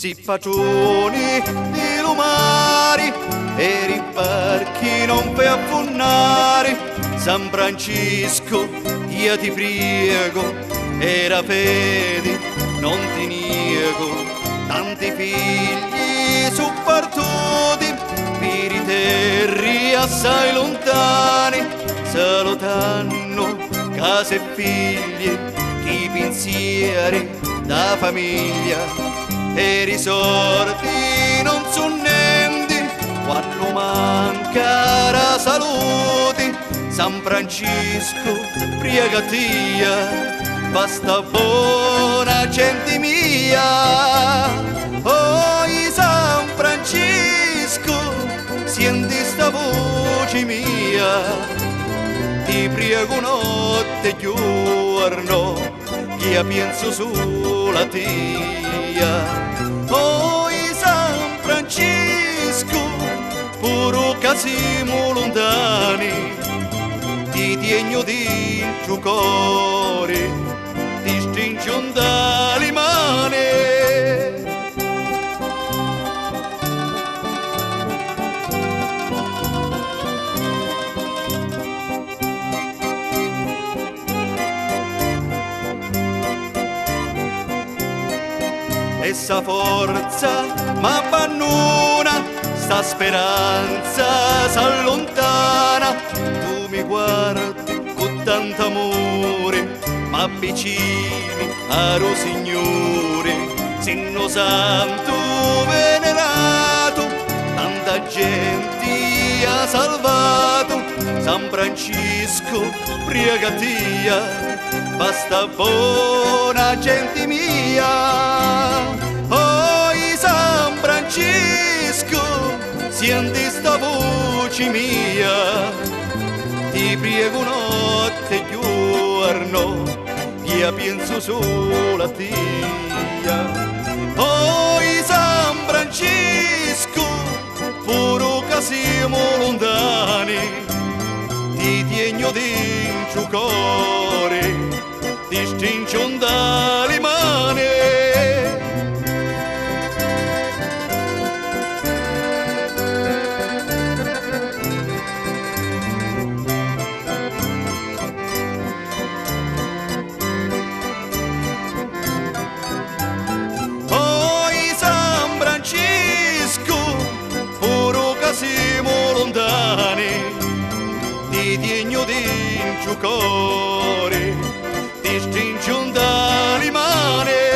si fagioni di lumari e i barchi non per affonnare. San Francisco, io ti prego, era fede, non ti niego, tanti figli su partuti, per i terri assai lontani, salutano case e figli, chi pensieri da famiglia, e risorti non sono niente, quando manca la salute. San Francisco, pregatia, basta buona gente mia. Oh, San Francisco, senti sta voce mia, ti prego notte e giorno, che io penso sulla tia. Oh, San Francisco, puro che siamo lontani, ti tiegno dentro cuore, ti stringo dalle mani. Essa forza m'abbandona, sta speranza s'allontana, tu mi guardi con tanto amore, m'avvicini caro Signore, Sinno Santo venerato, tanta gente ha salvato. San Francisco, pregatia, basta buona gente mia. Oh, San Francisco, senti sta voce mia, ti prego notte e giorno, io penso solo a te. Oh, San Francisco, puro che siamo lontani, ti tiegno dentro cuore, ti stringo dalle mani. Siamo lontani, ti tiegno dentro cuore, ti stringo dalle mani.